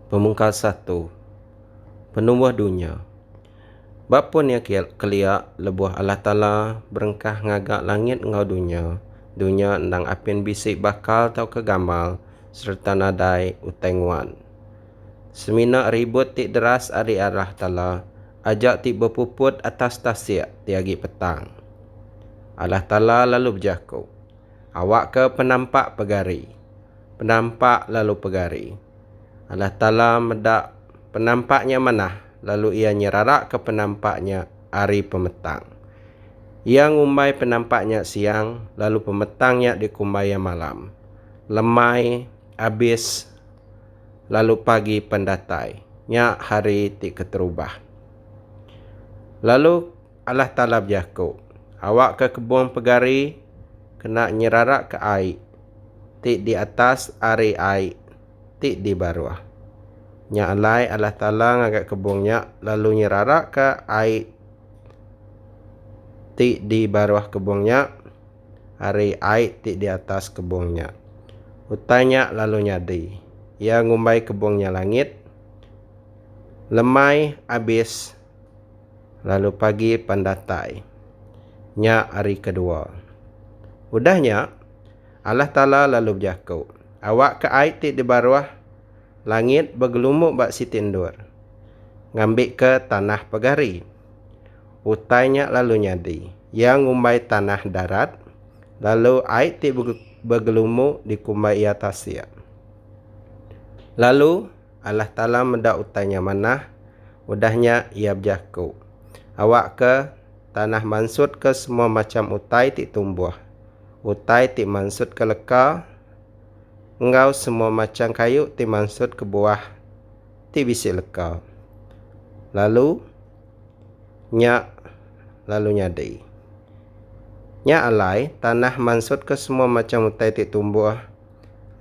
Pemungkas 1. Penubuh dunia. Bapun yang kelia lebuh Allah Ta'ala berengkah ngagak langit ngau dunia. Dunia endang apin bisik bakal tau kegamal serta nadai utengwan. Semina ribut tik deras ari Allah Ta'ala. Ajak tik berpuput atas tasik tiagi petang. Allah Ta'ala lalu berjaku. Awak ke penampak pegari. Penampak lalu pegari. Allah Ta'ala medak penampaknya manah, lalu ia nyerarak ke penampaknya hari pemetang. Ia ngumbai penampaknya siang, lalu pemetangnya dikumbai malam. Lemai, habis, lalu pagi pendatai. Nyak hari tik keterubah. Lalu Allah Ta'ala berjaku. Awak ke kebun pegari, kena nyerarak ke air. Tik di atas hari air, tik di bawah. Nya alai Allah Ta'ala ngagak kebungnya lalu nyerarak ke air tik di bawah kebungnya, hari air tik di atas kebungnya. Utanya lalu nyadi. Ia ngumbai kebungnya langit. Lemai habis, lalu pagi pendatai. Nya hari kedua. Udahnya Allah Ta'ala lalu berjaku. Awak ke air tik di bawah langit bergelumuk bak si tindur. Ngambil ke tanah pegari. Utainya lalu nyadi. Yang ngumbai tanah darat. Lalu air tik bergelumuk dikumbai atas ia. Lalu Allah Ta'ala mendak utainya manah. Udahnya ia berjaku. Awak ke tanah mansut ke semua macam utai tik tumbuh. Utai tik mansut ke leka. Engau semua macam kayu ti mansut ke buah ti bisik leka. Lalu nyadi. Nyak alai tanah mansut ke semua macam utai ti tumbuh.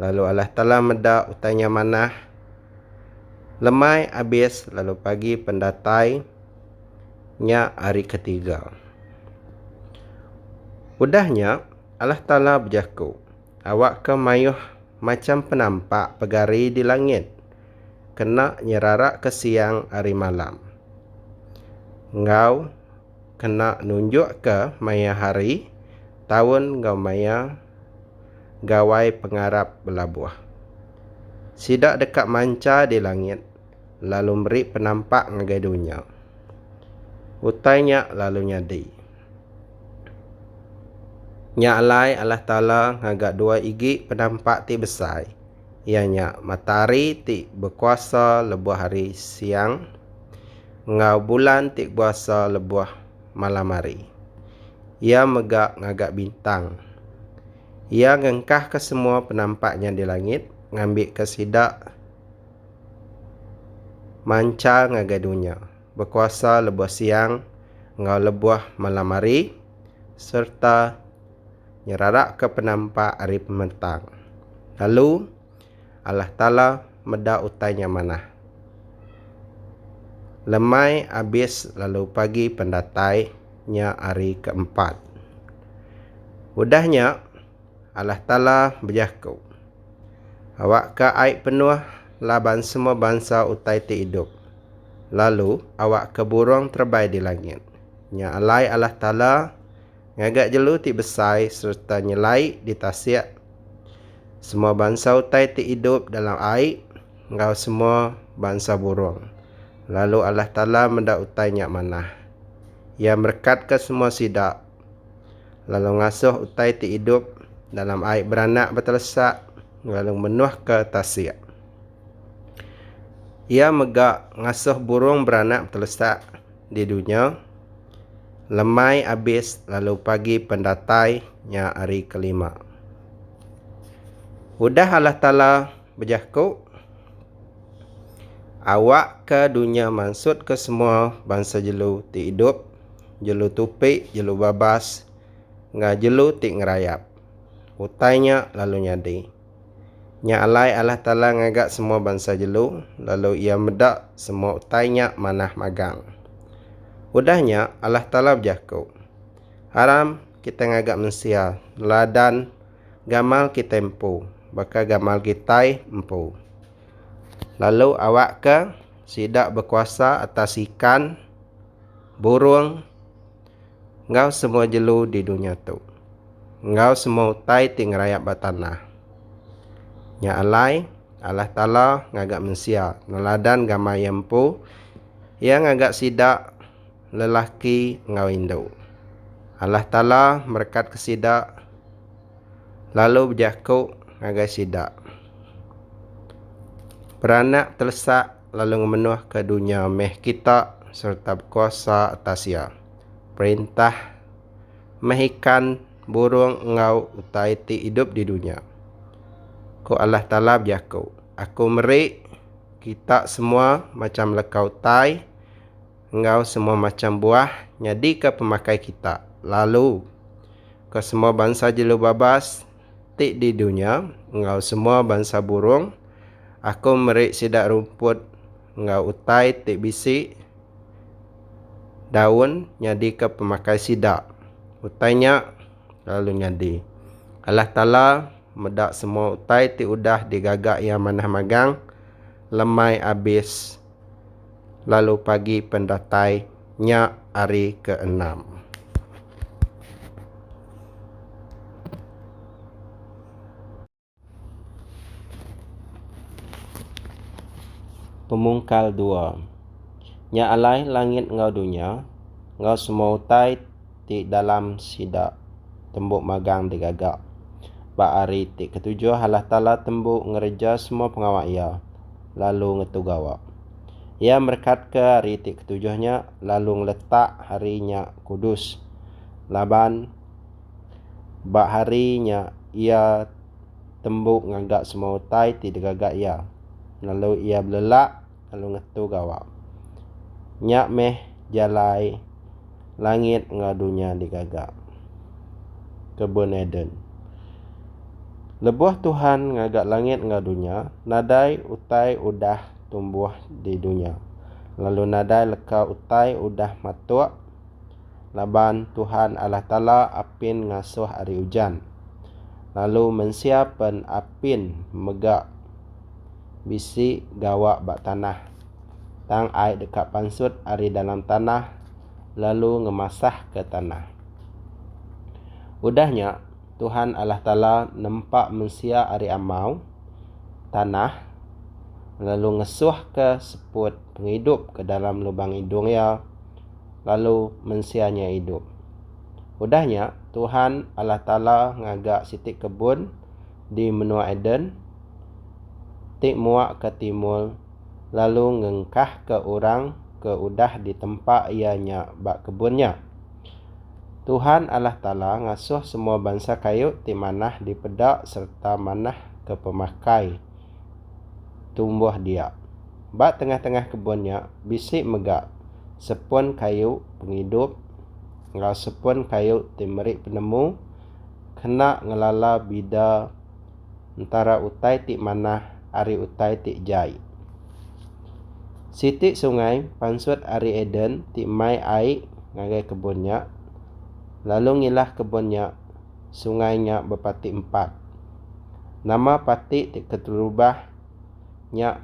Lalu Allah Ta'ala medak utainya manah. Lemai habis lalu pagi pendatai. Nyak hari ketiga. Udahnya Allah Ta'ala berjaku. Awak ke mayuh macam penampak pegari di langit. Kena nyerarak ke siang hari malam. Engau kena nunjuk ke maya hari. Tahun engau maya gawai pengarap belabuh. Sidak dekat manca di langit. Lalu beri penampak ngagai dunia. Utainya lalu nyadi. Nyak alai Allah Ta'ala ngagak dua igi penampak ti besar. Ianya matahari ti berkuasa lebuh hari siang. Ngau bulan ti kuasa lebuh malam hari. Ia megak ngagak bintang. Ia ngengkah ke semua penampaknya di langit. Ngambil ke sidak manca ngagai dunia. Berkuasa lebuh siang. Ngau lebuh malam hari. Serta nyerarak ke penampak hari pemetang. Lalu Allah Ta'ala medak utainya manah. Lemai habis lalu pagi pendatai. Nya hari keempat. Udahnya Allah Ta'ala berjaku. Awak ke air penuh laban semua bangsa utai ti hidup. Lalu awak ke burung terbaik di langit. Nya alai Allah Ta'ala ngagak jelu ti besai serta nyelai di tasik. Semua bangsa utai ti hidup dalam air. Engau semua bangsa burung. Lalu Allah Ta'ala mendak utainya manah. Ia merekat ke semua sidak. Lalu ngasuh utai ti hidup dalam air beranak bertelesak. Lalu menuh ke tasik. Ia megak ngasuh burung beranak bertelesak di dunia. Lemai habis lalu pagi pendatai. Nya hari kelima. Udah Allah Ta'ala berjaku. Awak ke dunia mansut ke semua bangsa jelu ti hidup. Jelu tupik, jelu babas. Ngah jelu ti ngerayap. Utainya lalu nyadi. Nya alai Allah Ta'ala ngagak semua bangsa jelu. Lalu ia medak semua utainya manah magang. Udahnya Allah Ta'ala berjaku. Haram kita ngagak mensia. Ladan gamal kita empu. Baka gamal kita empu. Lalu awak ke sidak berkuasa atas ikan, burung, ngau semua jelu di dunia tu. Ngau semua utai ti ngerayap batanah. Nya alai Allah Ta'ala ngagak mensia neladan gamai yempu yang ngagak sidak lelaki ngau indu. Allah Ta'ala merekat ke sidak lalu berjakuk ngagak sidak. Beranak telesak lalu memenuh ke dunia meh kita serta berkuasa atas ia. Perintah meh ikan burung ngau utai ti hidup di dunia. Ko Allah Ta'ala berjakuk. Aku merik kita semua macam lekau tai, ngau semua macam buah, nyadi ke pemakai kita. Lalu ke semua bangsa jelu babas ti di dunia, ngau semua bangsa burung. Aku merik sidak rumput ngau utai ti bisi daun nyadi ke pemakai sidak. Utainya lalu nyadi. Allah Ta'ala medak semua utai ti udah digagak yang manah magang lemai habis. Lalu pagi pendatai nya hari ke-6. Pemungkal 2. Nya alai langit ngau dunia, ngau semua utai ti dalam sidak tembuk magang digagak. Ba hari ti ketujuh Allah Ta'ala tembuk ngereja semua pengawak ia, lalu ngetugawak. Ia merekat ke hari ti ketujuhnya, lalu ngeletak harinya kudus. Laban ba harinya ia tembuk ngagak semua utai ti digagak ia. Lalu ia belelak, lalu ngetugawak. Nyak meh jalai langit ngau dunia digagak. Kebun Eden. Lebuh Tuhan ngagak langit ngau dunia, nadai utai udah tumbuh di dunia. Lalu nadai leka utai udah matuk. Laban Tuhan Allah Ta'ala apin ngasuh hari hujan. Lalu mensiapen apin megak bisi gawak bak tanah. Tang air dekat pansut hari dalam tanah, lalu ngemasah ke tanah. Udahnya Tuhan Allah Ta'ala nempak mensia hari amau tanah, lalu ngesuh ke seput penghidup ke dalam lubang hidung ia, lalu mensianya hidup. Udahnya Tuhan Allah Ta'ala ngagak sitik kebun di menua Eden, tik muak ke timur, lalu ngengkah ke orang ke udah di tempat ianya bak kebunnya. Tuhan Allah Ta'ala ngasuh semua bangsa kayu ti manah di pedak serta manah ke pemakai tumbuh dia. Bak tengah-tengah kebunnya bisik megak sepun kayu penghidup, ngau sepun kayu ti merik penemu, kena ngelala bida antara utai ti manah hari utai ti jai. Sitik sungai pansut hari Eden ti mai air ngagai kebunnya, lalu ngilah kebunnya sungainya berpatik 4. Nama patik ti keterubah nya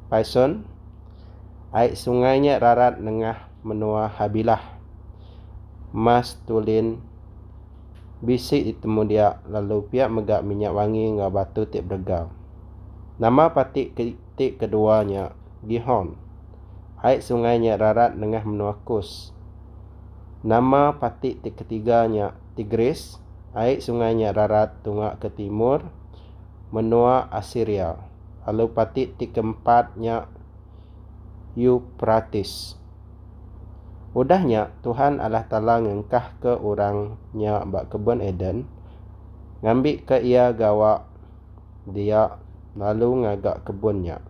Paison. Air sungainya rarat nengah menua Habilah. Mas tulin bisik ditemu dia, lalu pihak megak minyak wangi ngau batu ti bergau. Nama patik ti keduanya Gihon. Air sungainya rarat nengah menua Kus. Nama patik ti ketiganya Tigris. Air sungainya rarat tungak ke timur menua Asiria. Lalu patik ti keempatnya Euphrates. Udahnya Tuhan Allah Ta'ala ngengkah ke orangnya bak kebun Eden, ngambil ke ia gawak dia, lalu ngagak kebunnya.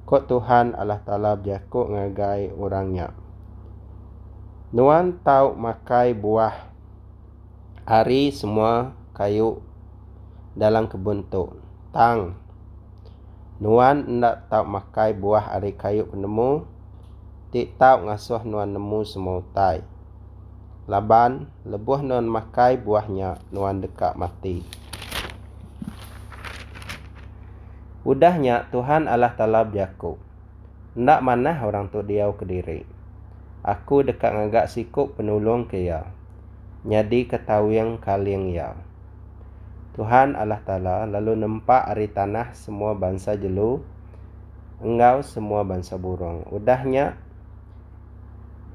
Kok Tuhan Allah Ta'ala berjakuk ngagai orangnya. Nuan tau makai buah hari semua kayu dalam kebun tu. Tang Nuan ndak tau makai buah hari kayu penemu, tik tau ngasuh nuan nemu semua utai. Laban lebuh nuan makai buahnya, nuan dekat mati. Udahnya Tuhan Allah Ta'ala berjaku. Ndak manah orang tu diau ke diri. Aku dekat ngagak sikuk penolong ke ya. Nyadi ketahuian kalian ya. Tuhan Allah Ta'ala lalu nempak ari tanah semua bangsa jelu. Engau semua bangsa burung. Udahnya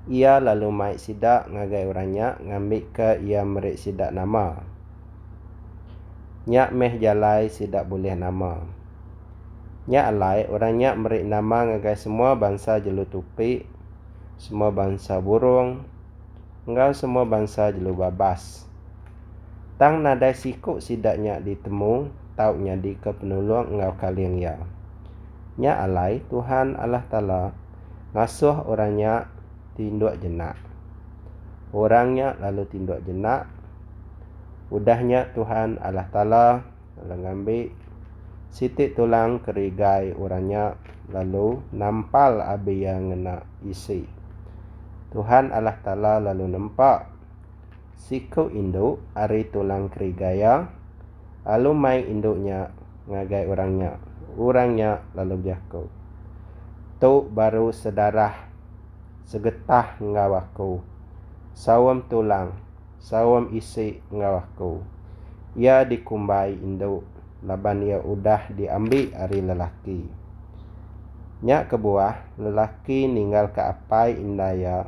ia lalu mai sidak ngagai orangnya ngambil ke ia merik sidak nama. Nyak meh jalai sidak boleh nama. Nyak alai orangnya merik nama ngagai semua bangsa jelu tupi, semua bangsa burung, engau semua bangsa jelu babas. Tang nadai sikuk sidaknya ditemu, tauknya di ke penolong engau kalian ya. Nyak alai Tuhan Allah Ta'ala ngasuh orangnya tinduk jenak. Orangnya lalu tinduk jenak. Udahnya Tuhan Allah Ta'ala lalu ngambil sitik tulang kerigai orangnya lalu nampal abi yang ngena isi. Tuhan Allah Ta'ala lalu nampak siku induk ari tulang kerigaya lalu mai induknya ngagai orangnya. Orangnya lalu berjaku. Tu baru sedarah segetah ngawaku. Sawam tulang, sawam isi ngawaku. Ia dikumbai induk. Laban ia udah diambil ari lelaki. Nyak kebuah lelaki ninggal ke apai indaya.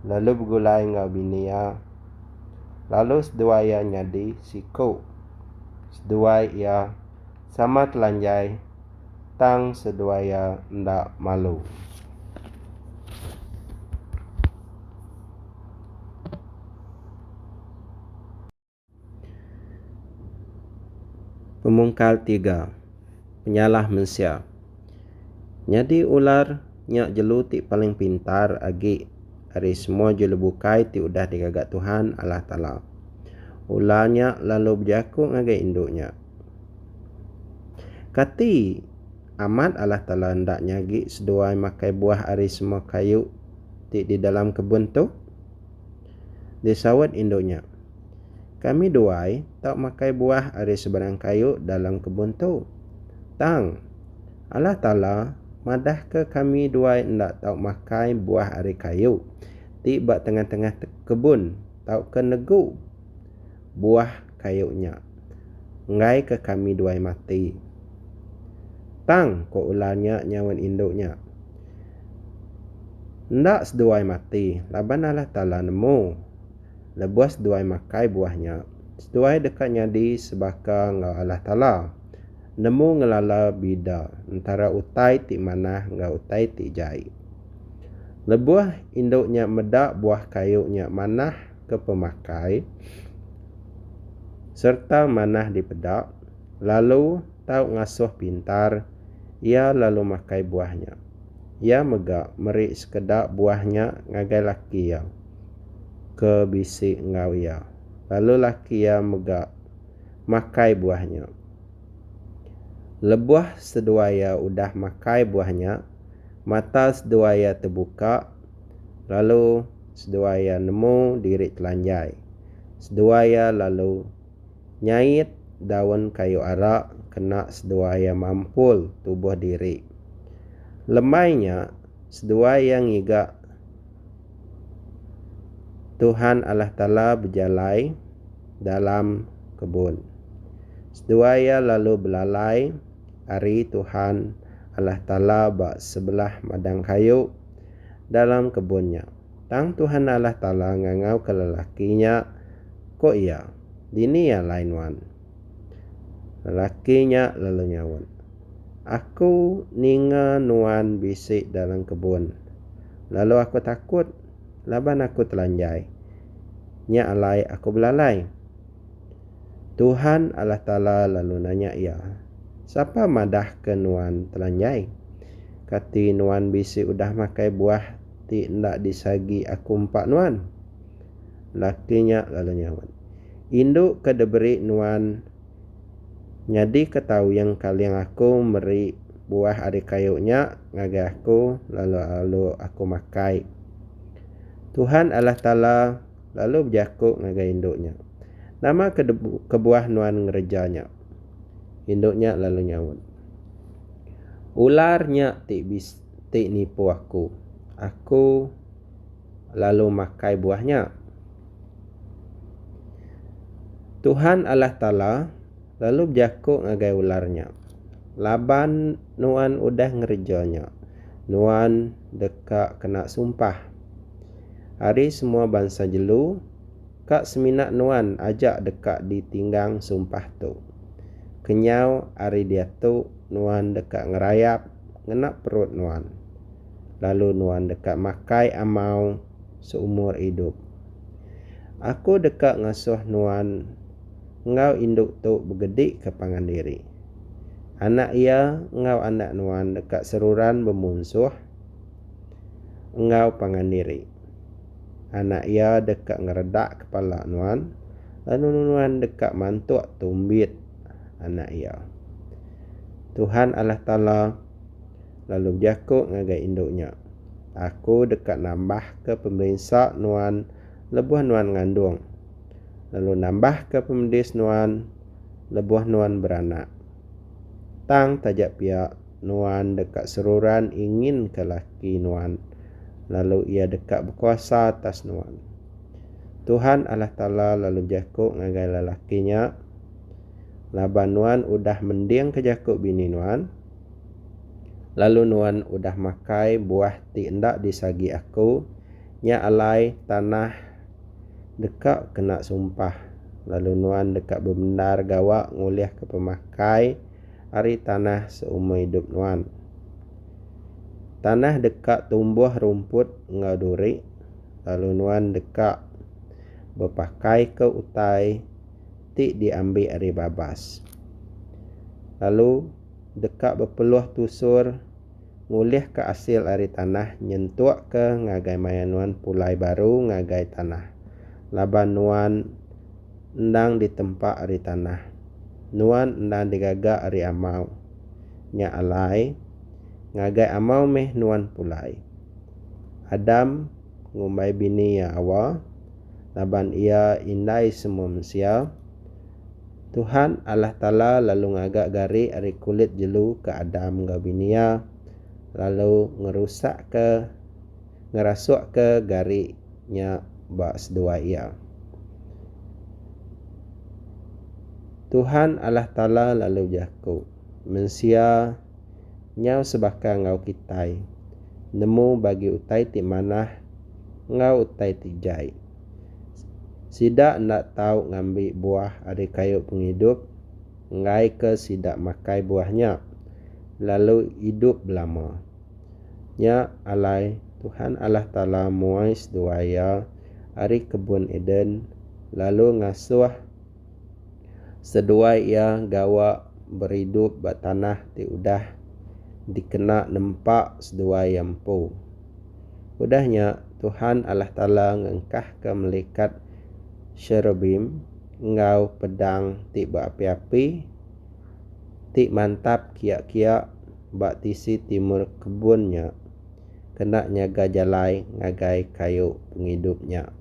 Lalu bergulai ngau binia. Lalu seduaya nyadi siku. Seduai ia sama telanjai. Tang seduaya ndak malu. Pemungkal 3. Penyalah manusia. Nyadi ular nyak jelu ti paling pintar agi hari semua jelu bukai ti udah digagak Tuhan Allah Ta'ala. Ularnya lalu berjaku ngagai induknya. Kati amat Allah Ta'ala ndak nyagi seduai makai buah hari semua kayu ti di dalam kebun tu. Disawat induknya. Kami duai tak makai buah ari sebarang kayu dalam kebun tu. Tang, Allah Ta'ala madah ke kami duai ndak tak makai buah ari kayu. Tiba tengah-tengah kebun, tak ke negu buah kayunya. Ngai ke kami duai mati. Tang, ko ularnya nyawan induknya. Ndak seduai mati, laban Allah Ta'ala nemu. Lebuas seduai makai buahnya. Seduai dekatnya di sebaka ngau Allah Ta'ala. Nemu ngelala bida. Antara utai ti manah ngau utai ti jai. Lebuah induknya medak buah kayunya manah ke pemakai. Serta manah dipedak. Lalu tau ngasuh pintar. Ia lalu makai buahnya. Ia megak merik sekedak buahnya ngagai laki ya. Ke bisik ngau ia. Lalu laki ia megak makai buahnya. Lebuah seduaya udah makai buahnya. Mata seduaya terbuka. Lalu seduaya nemu diri telanjai. Seduaya lalu nyait daun kayu arak kena seduaya mampul tubuh diri. Lemainya seduaya ngigak Tuhan Allah Ta'ala berjalai dalam kebun. Seduaya lalu belalai hari Tuhan Allah Ta'ala bak sebelah madang kayu dalam kebunnya. Tang Tuhan Allah Ta'ala ngangau ke lelakinya. Kok ia? Dini ya lain wan. Lelakinya lalu nyawan. Aku ninga nuan bisik dalam kebun. Lalu aku takut. Laban aku telanjai. Nya alai aku belalai. Tuhan Allah Ta'ala lalu nanya ia. Siapa madah ke nuan telanjai? Kati nuan bisi udah makai buah ti ndak disagi aku empat nuan. Lakinya lalu nyawan. Induk ke deberi nuan. Nyadi ketahu yang kalian aku meri buah ari kayunya ngagai aku lalu aku makai. Tuhan Allah Ta'ala lalu berjaku ngagai induknya. Nama kebuah nuan ngerejanya. Induknya lalu nyawut. Ularnya tik nipu aku. Aku lalu makai buahnya. Tuhan Allah Ta'ala lalu berjakuk ngagai ularnya. Laban nuan udah ngerjanya. Nuan dekak kena sumpah. Hari semua bangsa jelu, kak seminat nuan ajak dekak ditinggang sumpah tu. Kenyau hari dia tu nuan dekak ngerayap ngenak perut nuan. Lalu nuan dekak makai amau seumur hidup. Aku dekak ngasuh nuan ngau induk tu begedik ke pangan diri. Anak ia ngau anak nuan dekak seruran bemunsuh ngau pangan diri. Anak ia dekak ngeredak kepala nuan. Lalu nuan dekak mantuk tumbit anak ia. Tuhan Allah Ta'ala lalu berjakuk ngagai induknya. Aku dekak nambah ke pemerintah nuan lebuh nuan ngandung. Lalu nambah ke pemedis nuan lebuh nuan beranak. Tang tajak pihak nuan dekat seruran ingin ke laki nuan. Lalu ia dekat berkuasa atas nuan. Tuhan Allah Ta'ala lalu jakuk ngagai lelakinya. Laban nuan udah mendiang ke jakuk bini nuan. Lalu nuan udah makai buah ti endak disagi aku. Nya alai tanah dekak kena sumpah. Lalu nuan dekak bebenar gawak nguliah ke pemakai hari tanah seumur hidup nuan. Tanah dekak tumbuh rumput ngau duri. Lalu nuan dekak berpakai ke utai tik diambil hari babas. Lalu dekak berpeluh tusur nguliah ke hasil hari tanah nyentuak ke ngagai maya nuan pulai baru ngagai tanah. Laban nuan endang ditempak hari tanah. Nuan endang digagak hari amau. Nya alai ngagai amau meh nuan pulai. Adam ngumbai bini ya Hawa. Laban ia indai semua manusia. Tuhan Allah Ta'ala lalu ngagak gari hari kulit jelu ke Adam ngau bini ya. Lalu ngerasuk ke gari nya bak sedua ia. Tuhan Allah Ta'ala lalu jakuk. Manusia nyau sebaka ngau kitai. Nemu bagi utai ti manah ngau utai ti jai. Sidak nak tahu ngambil buah ada kayu penghidup. Ngai ke sidak makai buahnya. Lalu hidup lama. Nya alai Tuhan Allah Ta'ala muais duaya hari kebun Eden. Lalu ngasuh sedua ia gawa berhidup batanah ti udah dikena nempak sedua yampu. Udahnya Tuhan Allah Ta'ala ngengkah ke malaikat cherubim ngau pedang ti berapi-api ti mantap kiak-kiak bak tisi timur kebunnya kena nyaga jalai ngagai kayu penghidupnya.